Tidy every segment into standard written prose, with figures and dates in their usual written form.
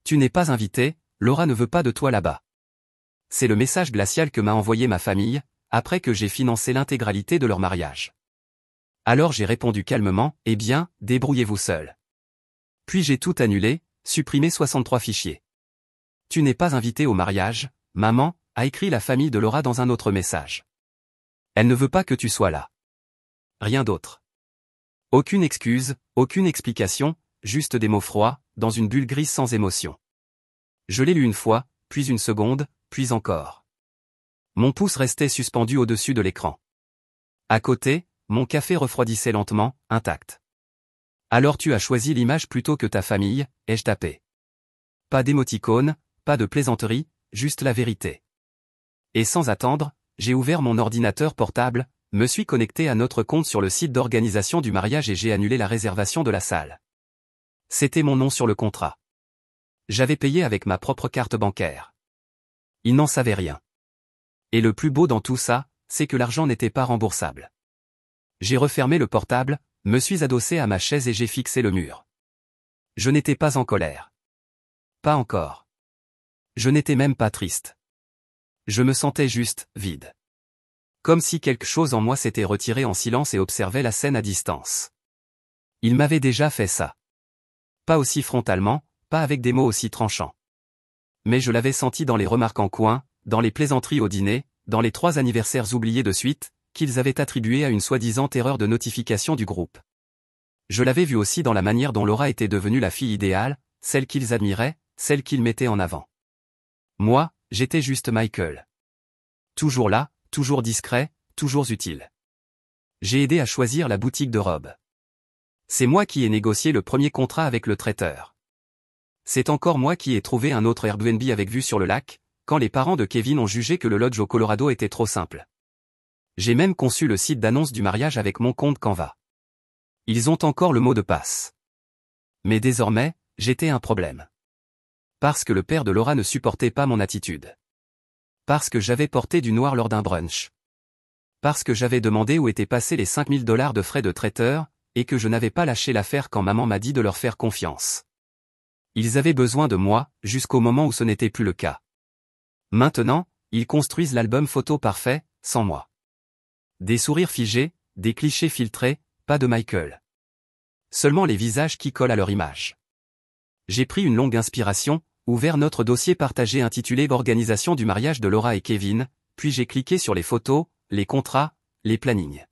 Tu n'es pas invité, Laura ne veut pas de toi là-bas. C'est le message glacial que m'a envoyé ma famille, après que j'ai financé l'intégralité de leur mariage. Alors j'ai répondu calmement, eh bien, débrouillez-vous seul. Puis j'ai tout annulé, supprimé 63 fichiers. Tu n'es pas invité au mariage, maman, a écrit la famille de Laura dans un autre message. Elle ne veut pas que tu sois là. Rien d'autre. Aucune excuse, aucune explication, juste des mots froids, dans une bulle grise sans émotion. Je l'ai lu une fois, puis une seconde, puis encore. Mon pouce restait suspendu au-dessus de l'écran. À côté, mon café refroidissait lentement, intact. Alors tu as choisi l'image plutôt que ta famille, ai-je tapé. Pas d'émoticône, pas de plaisanterie, juste la vérité. Et sans attendre, j'ai ouvert mon ordinateur portable, me suis connecté à notre compte sur le site d'organisation du mariage et j'ai annulé la réservation de la salle. C'était mon nom sur le contrat. J'avais payé avec ma propre carte bancaire. Ils n'en savaient rien. Et le plus beau dans tout ça, c'est que l'argent n'était pas remboursable. J'ai refermé le portable, me suis adossé à ma chaise et j'ai fixé le mur. Je n'étais pas en colère. Pas encore. Je n'étais même pas triste. Je me sentais juste vide. Comme si quelque chose en moi s'était retiré en silence et observait la scène à distance. Il m'avait déjà fait ça. Pas aussi frontalement, pas avec des mots aussi tranchants. Mais je l'avais senti dans les remarques en coin, dans les plaisanteries au dîner, dans les 3 anniversaires oubliés de suite, qu'ils avaient attribués à une soi-disant erreur de notification du groupe. Je l'avais vu aussi dans la manière dont Laura était devenue la fille idéale, celle qu'ils admiraient, celle qu'ils mettaient en avant. Moi, j'étais juste Michael. Toujours là, toujours discret, toujours utile. J'ai aidé à choisir la boutique de robes. C'est moi qui ai négocié le premier contrat avec le traiteur. C'est encore moi qui ai trouvé un autre Airbnb avec vue sur le lac, quand les parents de Kevin ont jugé que le lodge au Colorado était trop simple. J'ai même conçu le site d'annonce du mariage avec mon compte Canva. Ils ont encore le mot de passe. Mais désormais, j'étais un problème. Parce que le père de Laura ne supportait pas mon attitude. Parce que j'avais porté du noir lors d'un brunch. Parce que j'avais demandé où étaient passés les $5000 de frais de traiteur, et que je n'avais pas lâché l'affaire quand maman m'a dit de leur faire confiance. Ils avaient besoin de moi, jusqu'au moment où ce n'était plus le cas. Maintenant, ils construisent l'album photo parfait, sans moi. Des sourires figés, des clichés filtrés, pas de Michael. Seulement les visages qui collent à leur image. J'ai pris une longue inspiration, ouvert notre dossier partagé intitulé Organisation du mariage de Laura et Kevin, puis j'ai cliqué sur les photos, les contrats, les plannings.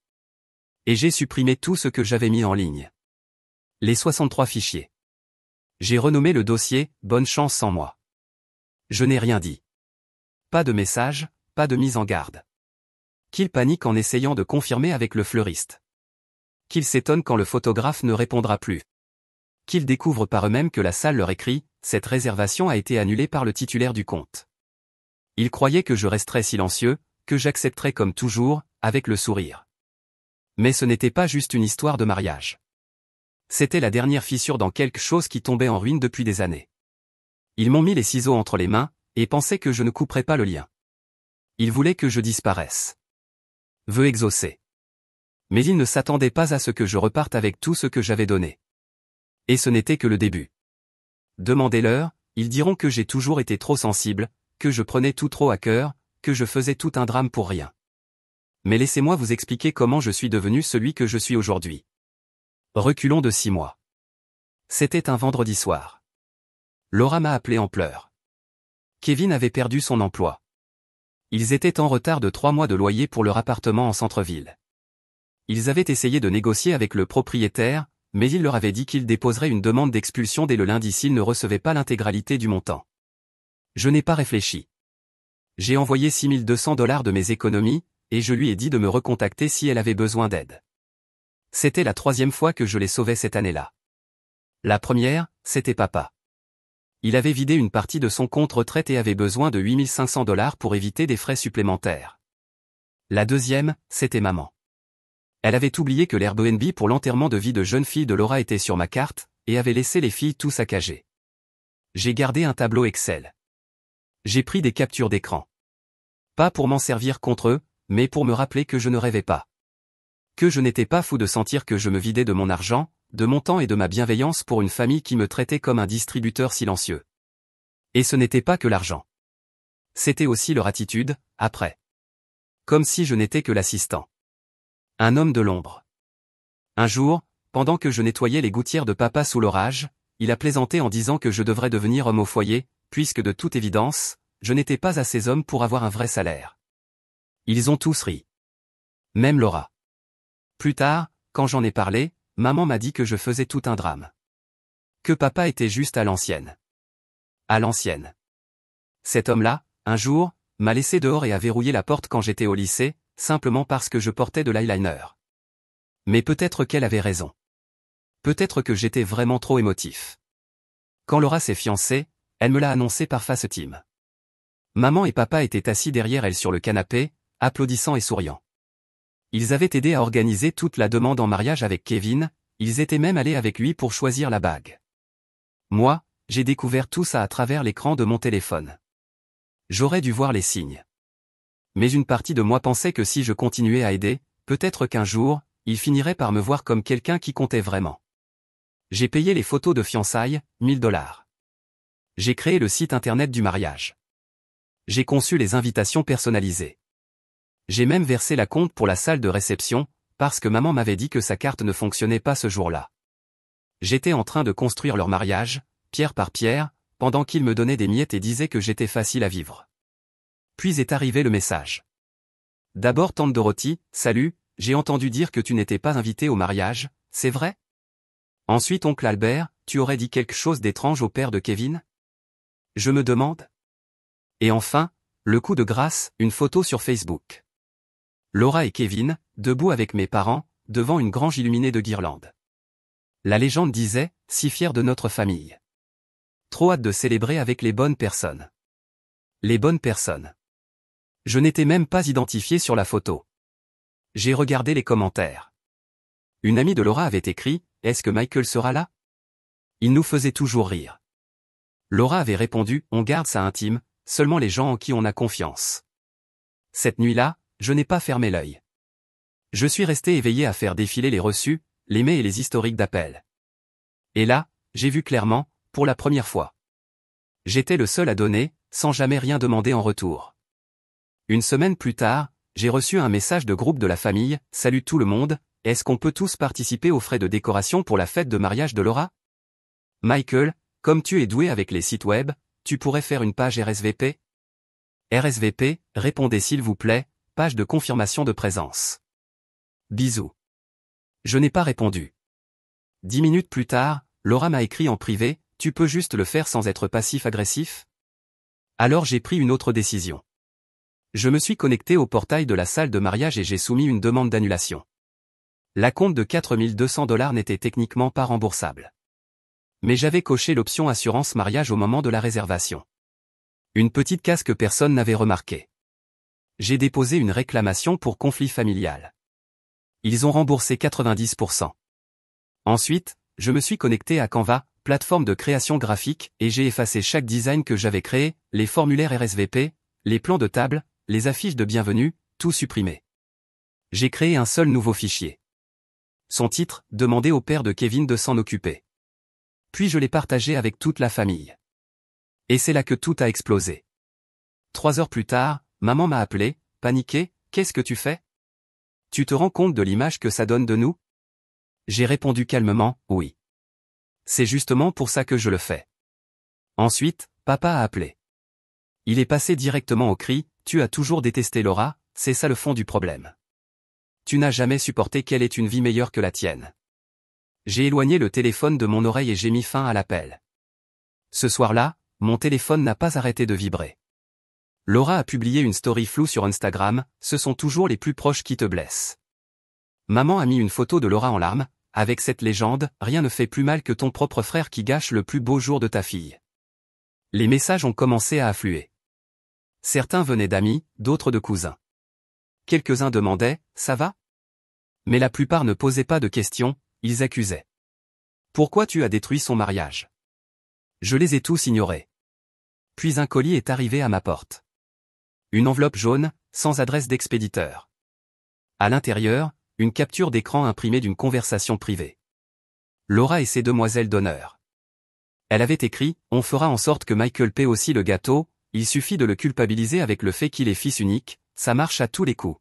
Et j'ai supprimé tout ce que j'avais mis en ligne. Les 63 fichiers. J'ai renommé le dossier « Bonne chance sans moi ». Je n'ai rien dit. Pas de message, pas de mise en garde. Qu'ils paniquent en essayant de confirmer avec le fleuriste. Qu'ils s'étonnent quand le photographe ne répondra plus. Qu'ils découvrent par eux-mêmes que la salle leur écrit « Cette réservation a été annulée par le titulaire du compte ». Ils croyaient que je resterais silencieux, que j'accepterais comme toujours, avec le sourire. Mais ce n'était pas juste une histoire de mariage. C'était la dernière fissure dans quelque chose qui tombait en ruine depuis des années. Ils m'ont mis les ciseaux entre les mains, et pensaient que je ne couperais pas le lien. Ils voulaient que je disparaisse. Vœu exaucé. Mais ils ne s'attendaient pas à ce que je reparte avec tout ce que j'avais donné. Et ce n'était que le début. Demandez-leur, ils diront que j'ai toujours été trop sensible, que je prenais tout trop à cœur, que je faisais tout un drame pour rien. Mais laissez-moi vous expliquer comment je suis devenu celui que je suis aujourd'hui. Reculons de 6 mois. C'était un vendredi soir. Laura m'a appelé en pleurs. Kevin avait perdu son emploi. Ils étaient en retard de 3 mois de loyer pour leur appartement en centre-ville. Ils avaient essayé de négocier avec le propriétaire, mais il leur avait dit qu'il déposerait une demande d'expulsion dès le lundi s'ils ne recevaient pas l'intégralité du montant. Je n'ai pas réfléchi. J'ai envoyé $6200 de mes économies, et je lui ai dit de me recontacter si elle avait besoin d'aide. C'était la 3e fois que je les sauvais cette année-là. La première, c'était papa. Il avait vidé une partie de son compte retraite et avait besoin de $8500 pour éviter des frais supplémentaires. La deuxième, c'était maman. Elle avait oublié que l'Airbnb pour l'enterrement de vie de jeune fille de Laura était sur ma carte, et avait laissé les filles tout saccager. J'ai gardé un tableau Excel. J'ai pris des captures d'écran. Pas pour m'en servir contre eux, mais pour me rappeler que je ne rêvais pas. Que je n'étais pas fou de sentir que je me vidais de mon argent, de mon temps et de ma bienveillance pour une famille qui me traitait comme un distributeur silencieux. Et ce n'était pas que l'argent. C'était aussi leur attitude, après. Comme si je n'étais que l'assistant. Un homme de l'ombre. Un jour, pendant que je nettoyais les gouttières de papa sous l'orage, il a plaisanté en disant que je devrais devenir homme au foyer, puisque de toute évidence, je n'étais pas assez homme pour avoir un vrai salaire. Ils ont tous ri. Même Laura. Plus tard, quand j'en ai parlé, maman m'a dit que je faisais tout un drame. Que papa était juste à l'ancienne. À l'ancienne. Cet homme-là, un jour, m'a laissé dehors et a verrouillé la porte quand j'étais au lycée, simplement parce que je portais de l'eyeliner. Mais peut-être qu'elle avait raison. Peut-être que j'étais vraiment trop émotif. Quand Laura s'est fiancée, elle me l'a annoncé par FaceTime. Maman et papa étaient assis derrière elle sur le canapé, applaudissant et souriant. Ils avaient aidé à organiser toute la demande en mariage avec Kevin, ils étaient même allés avec lui pour choisir la bague. Moi, j'ai découvert tout ça à travers l'écran de mon téléphone. J'aurais dû voir les signes. Mais une partie de moi pensait que si je continuais à aider, peut-être qu'un jour, il finirait par me voir comme quelqu'un qui comptait vraiment. J'ai payé les photos de fiançailles, 1000 $. J'ai créé le site internet du mariage. J'ai conçu les invitations personnalisées. J'ai même versé la compte pour la salle de réception, parce que maman m'avait dit que sa carte ne fonctionnait pas ce jour-là. J'étais en train de construire leur mariage, pierre par pierre, pendant qu'ils me donnaient des miettes et disaient que j'étais facile à vivre. Puis est arrivé le message. D'abord tante Dorothy, salut, j'ai entendu dire que tu n'étais pas invité au mariage, c'est vrai? Ensuite oncle Albert, tu aurais dit quelque chose d'étrange au père de Kevin? Je me demande. Et enfin, le coup de grâce, une photo sur Facebook. Laura et Kevin, debout avec mes parents, devant une grange illuminée de guirlandes. La légende disait, si fier de notre famille. Trop hâte de célébrer avec les bonnes personnes. Les bonnes personnes. Je n'étais même pas identifié sur la photo. J'ai regardé les commentaires. Une amie de Laura avait écrit, est-ce que Michael sera là? Il nous faisait toujours rire. Laura avait répondu, on garde ça intime, seulement les gens en qui on a confiance. Cette nuit-là, je n'ai pas fermé l'œil. Je suis resté éveillé à faire défiler les reçus, les mails et les historiques d'appels. Et là, j'ai vu clairement, pour la première fois. J'étais le seul à donner, sans jamais rien demander en retour. Une semaine plus tard, j'ai reçu un message de groupe de la famille, salut tout le monde, est-ce qu'on peut tous participer aux frais de décoration pour la fête de mariage de Laura? Michael, comme tu es doué avec les sites web, tu pourrais faire une page RSVP? RSVP, répondez s'il vous plaît, page de confirmation de présence. Bisous. Je n'ai pas répondu. 10 minutes plus tard, Laura m'a écrit en privé, tu peux juste le faire sans être passif-agressif? Alors j'ai pris une autre décision. Je me suis connecté au portail de la salle de mariage et j'ai soumis une demande d'annulation. La compte de 4200 $ n'était techniquement pas remboursable. Mais j'avais coché l'option assurance mariage au moment de la réservation. Une petite case que personne n'avait remarqué. J'ai déposé une réclamation pour conflit familial. Ils ont remboursé 90%. Ensuite, je me suis connecté à Canva, plateforme de création graphique, et j'ai effacé chaque design que j'avais créé, les formulaires RSVP, les plans de table, les affiches de bienvenue, tout supprimé. J'ai créé un seul nouveau fichier. Son titre, demander au père de Kevin de s'en occuper. Puis je l'ai partagé avec toute la famille. Et c'est là que tout a explosé. 3 heures plus tard, maman m'a appelé, paniqué, qu'est-ce que tu fais? Tu te rends compte de l'image que ça donne de nous? J'ai répondu calmement, oui. C'est justement pour ça que je le fais. Ensuite, papa a appelé. Il est passé directement au cri, tu as toujours détesté Laura, c'est ça le fond du problème. Tu n'as jamais supporté qu'elle ait une vie meilleure que la tienne. J'ai éloigné le téléphone de mon oreille et j'ai mis fin à l'appel. Ce soir-là, mon téléphone n'a pas arrêté de vibrer. Laura a publié une story floue sur Instagram, ce sont toujours les plus proches qui te blessent. Maman a mis une photo de Laura en larmes, avec cette légende, rien ne fait plus mal que ton propre frère qui gâche le plus beau jour de ta fille. Les messages ont commencé à affluer. Certains venaient d'amis, d'autres de cousins. Quelques-uns demandaient, ça va? Mais la plupart ne posaient pas de questions, ils accusaient. Pourquoi tu as détruit son mariage? Je les ai tous ignorés. Puis un colis est arrivé à ma porte. Une enveloppe jaune, sans adresse d'expéditeur. À l'intérieur, une capture d'écran imprimée d'une conversation privée. Laura et ses demoiselles d'honneur. Elle avait écrit « On fera en sorte que Michael paie aussi le gâteau, il suffit de le culpabiliser avec le fait qu'il est fils unique, ça marche à tous les coups. »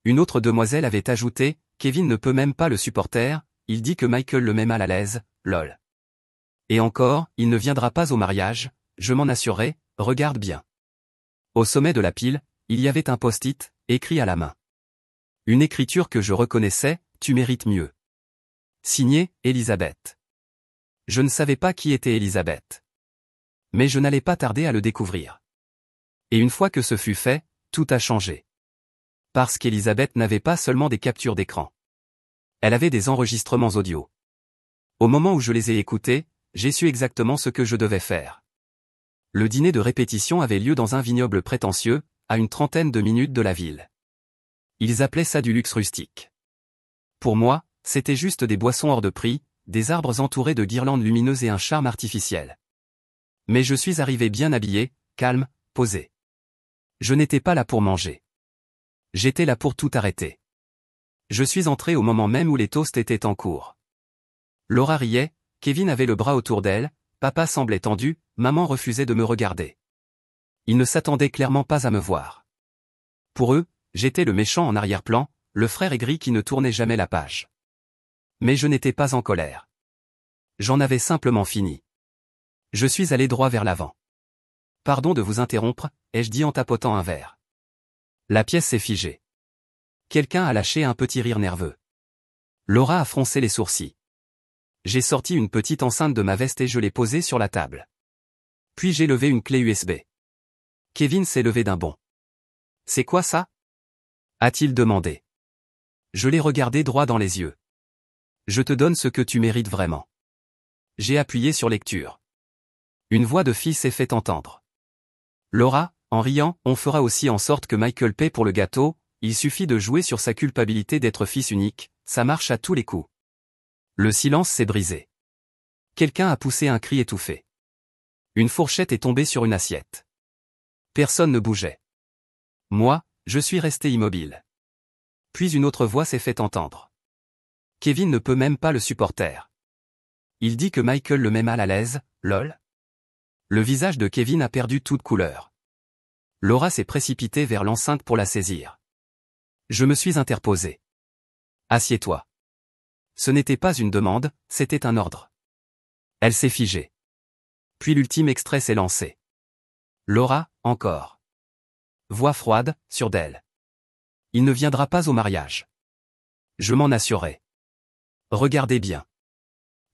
Une autre demoiselle avait ajouté « Kevin ne peut même pas le supporter, il dit que Michael le met mal à l'aise, lol. Et encore, il ne viendra pas au mariage, je m'en assurerai, regarde bien. » Au sommet de la pile, il y avait un post-it, écrit à la main. Une écriture que je reconnaissais, tu mérites mieux. Signé, Elisabeth. Je ne savais pas qui était Elisabeth. Mais je n'allais pas tarder à le découvrir. Et une fois que ce fut fait, tout a changé. Parce qu'Elisabeth n'avait pas seulement des captures d'écran. Elle avait des enregistrements audio. Au moment où je les ai écoutés, j'ai su exactement ce que je devais faire. Le dîner de répétition avait lieu dans un vignoble prétentieux, à une trentaine de minutes de la ville. Ils appelaient ça du luxe rustique. Pour moi, c'était juste des boissons hors de prix, des arbres entourés de guirlandes lumineuses et un charme artificiel. Mais je suis arrivé bien habillé, calme, posé. Je n'étais pas là pour manger. J'étais là pour tout arrêter. Je suis entré au moment même où les toasts étaient en cours. Laura riait, Kevin avait le bras autour d'elle, papa semblait tendu, maman refusait de me regarder. Ils ne s'attendaient clairement pas à me voir. Pour eux, j'étais le méchant en arrière-plan, le frère aigri qui ne tournait jamais la page. Mais je n'étais pas en colère. J'en avais simplement fini. Je suis allé droit vers l'avant. Pardon de vous interrompre, ai-je dit en tapotant un verre. La pièce s'est figée. Quelqu'un a lâché un petit rire nerveux. Laura a froncé les sourcils. J'ai sorti une petite enceinte de ma veste et je l'ai posée sur la table. Puis j'ai levé une clé USB. Kevin s'est levé d'un bond. C'est quoi ça? A-t-il demandé. Je l'ai regardé droit dans les yeux. Je te donne ce que tu mérites vraiment. J'ai appuyé sur lecture. Une voix de fille s'est fait entendre. Laura, en riant, on fera aussi en sorte que Michael paie pour le gâteau, il suffit de jouer sur sa culpabilité d'être fils unique, ça marche à tous les coups. Le silence s'est brisé. Quelqu'un a poussé un cri étouffé. Une fourchette est tombée sur une assiette. Personne ne bougeait. Moi, je suis resté immobile. Puis une autre voix s'est fait entendre. Kevin ne peut même pas le supporter. Il dit que Michael le met mal à l'aise, lol. Le visage de Kevin a perdu toute couleur. Laura s'est précipitée vers l'enceinte pour la saisir. Je me suis interposé. Assieds-toi. Ce n'était pas une demande, c'était un ordre. Elle s'est figée. Puis l'ultime extrait s'est lancé. Laura, encore. Voix froide, sûre d'elle. Il ne viendra pas au mariage. Je m'en assurais. Regardez bien.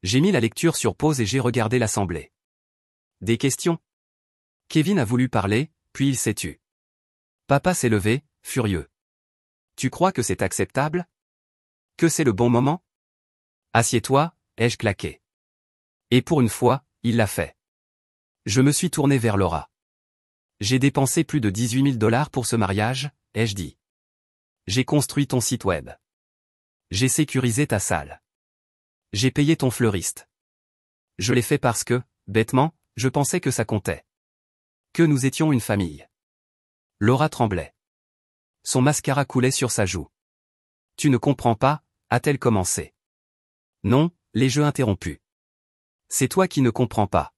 J'ai mis la lecture sur pause et j'ai regardé l'assemblée. Des questions? Kevin a voulu parler, puis il s'est tu. Papa s'est levé, furieux. Tu crois que c'est acceptable? Que c'est le bon moment? Assieds-toi, ai-je claqué. Et pour une fois, il l'a fait. Je me suis tourné vers Laura. J'ai dépensé plus de 18 000 $ pour ce mariage, ai-je dit. J'ai construit ton site web. J'ai sécurisé ta salle. J'ai payé ton fleuriste. Je l'ai fait parce que, bêtement, je pensais que ça comptait. Que nous étions une famille. Laura tremblait. Son mascara coulait sur sa joue. Tu ne comprends pas, a-t-elle commencé. Non, les jeux interrompus. C'est toi qui ne comprends pas.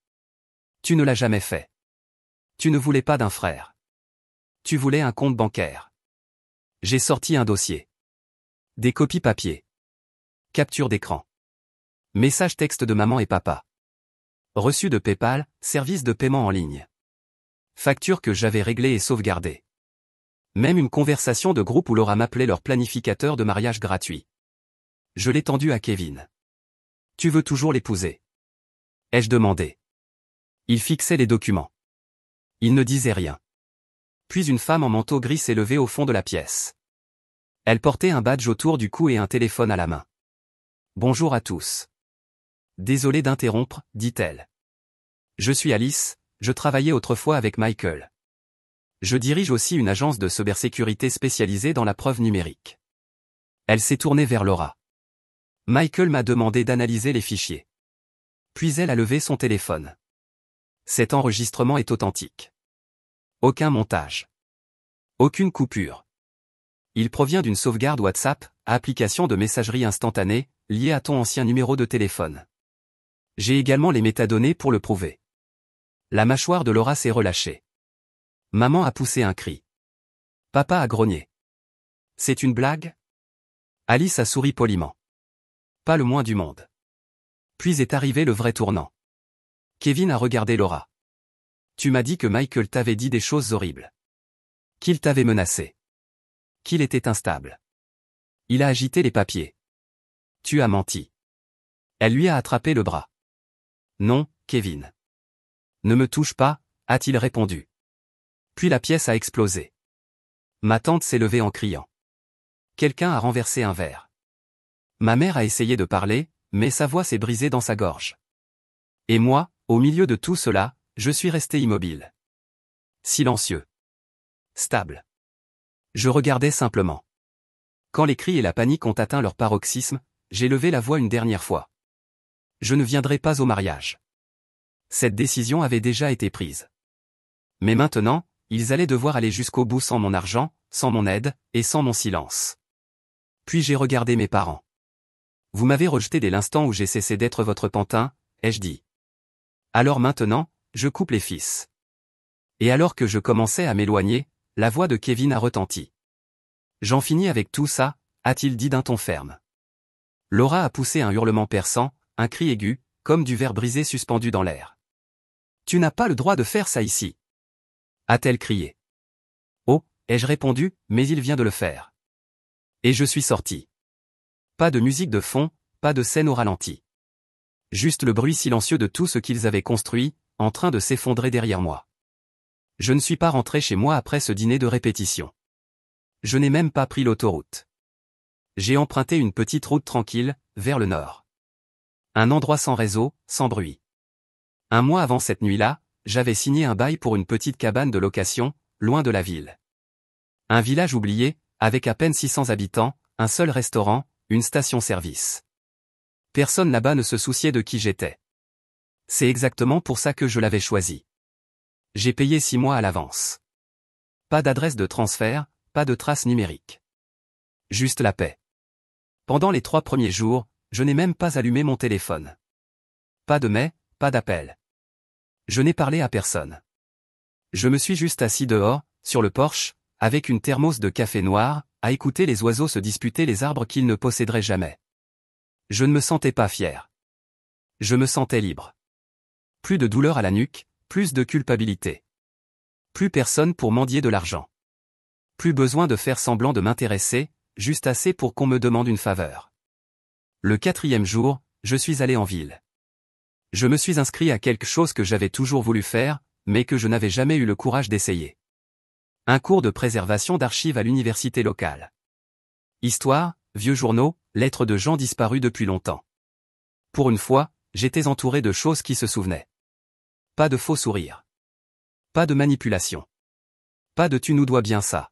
Tu ne l'as jamais fait. Tu ne voulais pas d'un frère. Tu voulais un compte bancaire. J'ai sorti un dossier. Des copies papier. Capture d'écran. Message texte de maman et papa. Reçu de PayPal, service de paiement en ligne. Facture que j'avais réglée et sauvegardée. Même une conversation de groupe où Laura m'appelait leur planificateur de mariage gratuit. Je l'ai tendu à Kevin. Tu veux toujours l'épouser? Ai-je demandé. Il fixait les documents. Il ne disait rien. Puis une femme en manteau gris s'est levée au fond de la pièce. Elle portait un badge autour du cou et un téléphone à la main. Bonjour à tous. Désolée d'interrompre, dit-elle. Je suis Alice, je travaillais autrefois avec Michael. Je dirige aussi une agence de cybersécurité spécialisée dans la preuve numérique. Elle s'est tournée vers Laura. Michael m'a demandé d'analyser les fichiers. Puis elle a levé son téléphone. Cet enregistrement est authentique. Aucun montage. Aucune coupure. Il provient d'une sauvegarde WhatsApp, application de messagerie instantanée, liée à ton ancien numéro de téléphone. J'ai également les métadonnées pour le prouver. La mâchoire de Laura s'est relâchée. Maman a poussé un cri. Papa a grogné. C'est une blague? Alice a souri poliment. Pas le moins du monde. Puis est arrivé le vrai tournant. Kevin a regardé Laura. Tu m'as dit que Michael t'avait dit des choses horribles. Qu'il t'avait menacé. Qu'il était instable. Il a agité les papiers. Tu as menti. Elle lui a attrapé le bras. Non, Kevin. Ne me touche pas, a-t-il répondu. Puis la pièce a explosé. Ma tante s'est levée en criant. Quelqu'un a renversé un verre. Ma mère a essayé de parler, mais sa voix s'est brisée dans sa gorge. Et moi, au milieu de tout cela, je suis resté immobile. Silencieux. Stable. Je regardais simplement. Quand les cris et la panique ont atteint leur paroxysme, j'ai levé la voix une dernière fois. Je ne viendrai pas au mariage. Cette décision avait déjà été prise. Mais maintenant, ils allaient devoir aller jusqu'au bout sans mon argent, sans mon aide, et sans mon silence. Puis j'ai regardé mes parents. Vous m'avez rejeté dès l'instant où j'ai cessé d'être votre pantin, ai-je dit. Alors maintenant, je coupe les fils. Et alors que je commençais à m'éloigner, la voix de Kevin a retenti. J'en finis avec tout ça, a-t-il dit d'un ton ferme. Laura a poussé un hurlement perçant, un cri aigu, comme du verre brisé suspendu dans l'air. Tu n'as pas le droit de faire ça ici. A-t-elle crié. Oh, ai-je répondu, mais il vient de le faire. Et je suis sorti. Pas de musique de fond, pas de scène au ralenti. Juste le bruit silencieux de tout ce qu'ils avaient construit, en train de s'effondrer derrière moi. Je ne suis pas rentré chez moi après ce dîner de répétition. Je n'ai même pas pris l'autoroute. J'ai emprunté une petite route tranquille, vers le nord. Un endroit sans réseau, sans bruit. Un mois avant cette nuit-là, j'avais signé un bail pour une petite cabane de location, loin de la ville. Un village oublié, avec à peine 600 habitants, un seul restaurant, une station-service. Personne là-bas ne se souciait de qui j'étais. C'est exactement pour ça que je l'avais choisi. J'ai payé 6 mois à l'avance. Pas d'adresse de transfert, pas de traces numériques. Juste la paix. Pendant les 3 premiers jours, je n'ai même pas allumé mon téléphone. Pas de mail, pas d'appel. Je n'ai parlé à personne. Je me suis juste assis dehors, sur le porche, avec une thermos de café noir, à écouter les oiseaux se disputer les arbres qu'ils ne posséderaient jamais. Je ne me sentais pas fier. Je me sentais libre. Plus de douleur à la nuque, plus de culpabilité. Plus personne pour mendier de l'argent. Plus besoin de faire semblant de m'intéresser, juste assez pour qu'on me demande une faveur. Le 4e jour, je suis allé en ville. Je me suis inscrit à quelque chose que j'avais toujours voulu faire, mais que je n'avais jamais eu le courage d'essayer. Un cours de préservation d'archives à l'université locale. Histoire, vieux journaux, lettres de gens disparus depuis longtemps. Pour une fois, j'étais entouré de choses qui se souvenaient. Pas de faux sourires. Pas de manipulation. Pas de tu nous dois bien ça.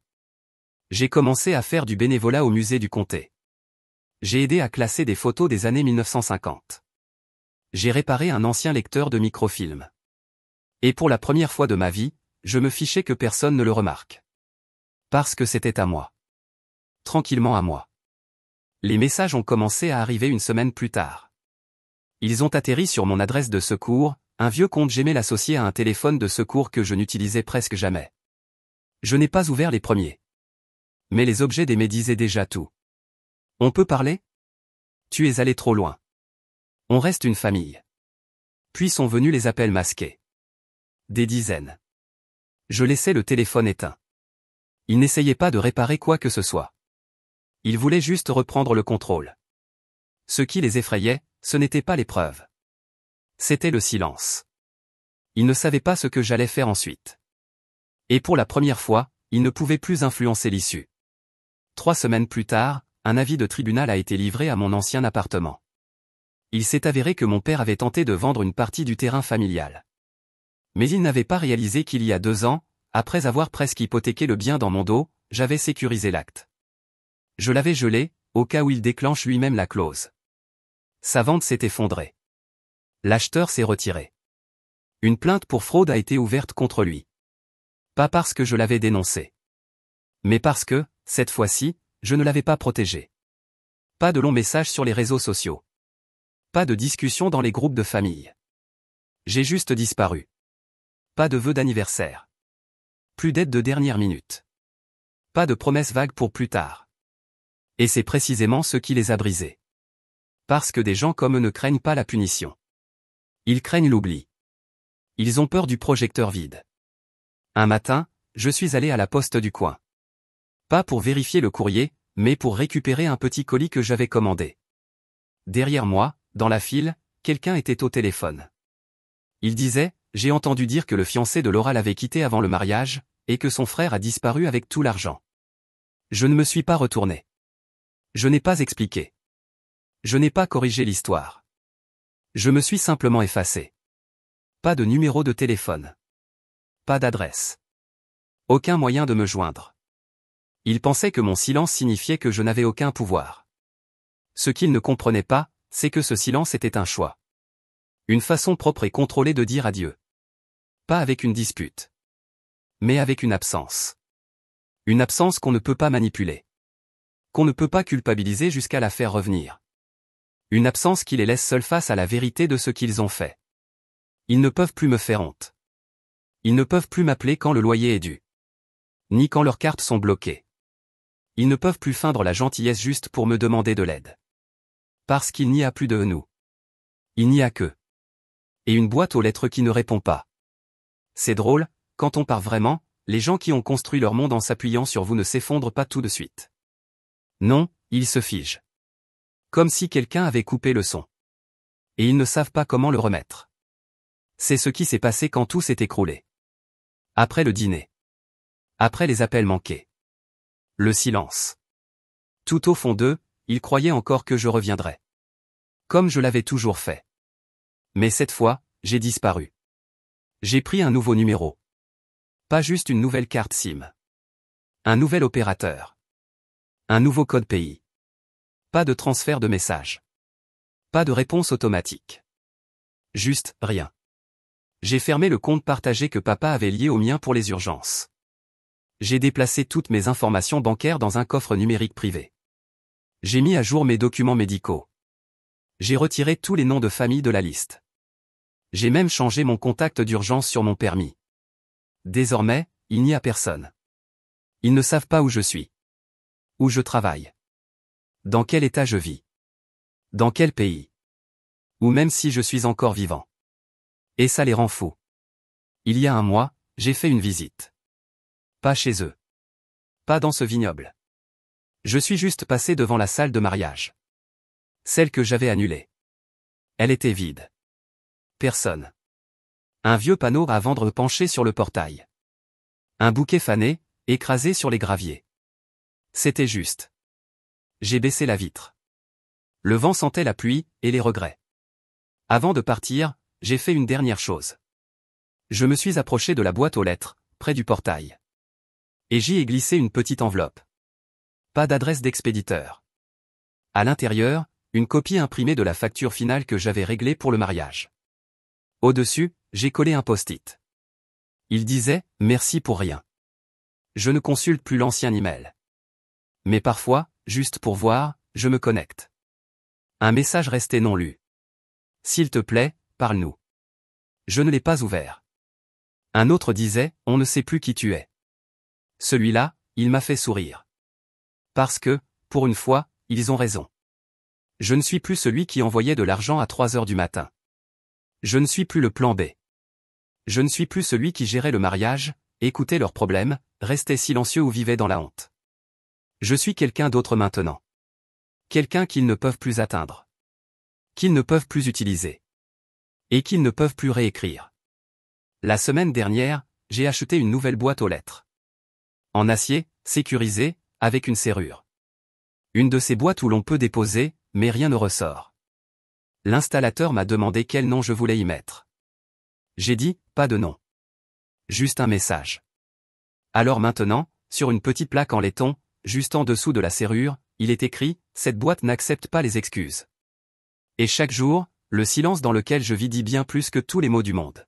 J'ai commencé à faire du bénévolat au musée du comté. J'ai aidé à classer des photos des années 1950. J'ai réparé un ancien lecteur de microfilm. Et pour la première fois de ma vie, je me fichais que personne ne le remarque. Parce que c'était à moi. Tranquillement à moi. Les messages ont commencé à arriver une semaine plus tard. Ils ont atterri sur mon adresse de secours, un vieux compte Gmail associé à un téléphone de secours que je n'utilisais presque jamais. Je n'ai pas ouvert les premiers. Mais les objets des me disaient déjà tout. On peut parler? Tu es allé trop loin. On reste une famille. Puis sont venus les appels masqués. Des dizaines. Je laissais le téléphone éteint. Ils n'essayaient pas de réparer quoi que ce soit. Ils voulaient juste reprendre le contrôle. Ce qui les effrayait, ce n'était pas les preuves. C'était le silence. Ils ne savaient pas ce que j'allais faire ensuite. Et pour la première fois, ils ne pouvaient plus influencer l'issue. 3 semaines plus tard, un avis de tribunal a été livré à mon ancien appartement. Il s'est avéré que mon père avait tenté de vendre une partie du terrain familial. Mais il n'avait pas réalisé qu'il y a 2 ans, après avoir presque hypothéqué le bien dans mon dos, j'avais sécurisé l'acte. Je l'avais gelé, au cas où il déclenche lui-même la clause. Sa vente s'est effondrée. L'acheteur s'est retiré. Une plainte pour fraude a été ouverte contre lui. Pas parce que je l'avais dénoncé. Mais parce que, cette fois-ci, je ne l'avais pas protégé. Pas de longs messages sur les réseaux sociaux. Pas de discussion dans les groupes de famille. J'ai juste disparu. Pas de vœux d'anniversaire. Plus d'aide de dernière minute. Pas de promesses vagues pour plus tard. Et c'est précisément ce qui les a brisés. Parce que des gens comme eux ne craignent pas la punition. Ils craignent l'oubli. Ils ont peur du projecteur vide. Un matin, je suis allé à la poste du coin. Pas pour vérifier le courrier, mais pour récupérer un petit colis que j'avais commandé. Derrière moi, dans la file, quelqu'un était au téléphone. Il disait, j'ai entendu dire que le fiancé de Laura l'avait quitté avant le mariage, et que son frère a disparu avec tout l'argent. Je ne me suis pas retourné. Je n'ai pas expliqué. Je n'ai pas corrigé l'histoire. Je me suis simplement effacé. Pas de numéro de téléphone. Pas d'adresse. Aucun moyen de me joindre. Il pensait que mon silence signifiait que je n'avais aucun pouvoir. Ce qu'il ne comprenait pas, c'est que ce silence était un choix. Une façon propre et contrôlée de dire adieu. Pas avec une dispute. Mais avec une absence. Une absence qu'on ne peut pas manipuler. Qu'on ne peut pas culpabiliser jusqu'à la faire revenir. Une absence qui les laisse seuls face à la vérité de ce qu'ils ont fait. Ils ne peuvent plus me faire honte. Ils ne peuvent plus m'appeler quand le loyer est dû. Ni quand leurs cartes sont bloquées. Ils ne peuvent plus feindre la gentillesse juste pour me demander de l'aide. Parce qu'il n'y a plus de nous. Il n'y a que. Et une boîte aux lettres qui ne répond pas. C'est drôle, quand on part vraiment, les gens qui ont construit leur monde en s'appuyant sur vous ne s'effondrent pas tout de suite. Non, ils se figent. Comme si quelqu'un avait coupé le son. Et ils ne savent pas comment le remettre. C'est ce qui s'est passé quand tout s'est écroulé. Après le dîner. Après les appels manqués. Le silence. Tout au fond d'eux, ils croyaient encore que je reviendrais. Comme je l'avais toujours fait. Mais cette fois, j'ai disparu. J'ai pris un nouveau numéro. Pas juste une nouvelle carte SIM. Un nouvel opérateur. Un nouveau code pays. Pas de transfert de messages. Pas de réponse automatique. Juste rien. J'ai fermé le compte partagé que papa avait lié au mien pour les urgences. J'ai déplacé toutes mes informations bancaires dans un coffre numérique privé. J'ai mis à jour mes documents médicaux. J'ai retiré tous les noms de famille de la liste. J'ai même changé mon contact d'urgence sur mon permis. Désormais, il n'y a personne. Ils ne savent pas où je suis. Où je travaille. Dans quel état je vis. Dans quel pays. Ou même si je suis encore vivant. Et ça les rend fous. Il y a un mois, j'ai fait une visite. Pas chez eux. Pas dans ce vignoble. Je suis juste passé devant la salle de mariage. Celle que j'avais annulée. Elle était vide. Personne. Un vieux panneau à vendre penché sur le portail. Un bouquet fané, écrasé sur les graviers. C'était juste. J'ai baissé la vitre. Le vent sentait la pluie, et les regrets. Avant de partir, j'ai fait une dernière chose. Je me suis approché de la boîte aux lettres, près du portail. Et j'y ai glissé une petite enveloppe. Pas d'adresse d'expéditeur. À l'intérieur, une copie imprimée de la facture finale que j'avais réglée pour le mariage. Au-dessus, j'ai collé un post-it. Il disait « Merci pour rien ». Je ne consulte plus l'ancien email. Mais parfois, juste pour voir, je me connecte. Un message restait non lu. S'il te plaît, parle-nous. Je ne l'ai pas ouvert. Un autre disait « On ne sait plus qui tu es ». Celui-là, il m'a fait sourire. Parce que, pour une fois, ils ont raison. Je ne suis plus celui qui envoyait de l'argent à 3 heures du matin. Je ne suis plus le plan B. Je ne suis plus celui qui gérait le mariage, écoutait leurs problèmes, restait silencieux ou vivait dans la honte. Je suis quelqu'un d'autre maintenant. Quelqu'un qu'ils ne peuvent plus atteindre. Qu'ils ne peuvent plus utiliser. Et qu'ils ne peuvent plus réécrire. La semaine dernière, j'ai acheté une nouvelle boîte aux lettres. En acier, sécurisée, avec une serrure. Une de ces boîtes où l'on peut déposer, mais rien ne ressort. L'installateur m'a demandé quel nom je voulais y mettre. J'ai dit, pas de nom. Juste un message. Alors maintenant, sur une petite plaque en laiton, juste en dessous de la serrure, il est écrit, cette boîte n'accepte pas les excuses. Et chaque jour, le silence dans lequel je vis dit bien plus que tous les mots du monde.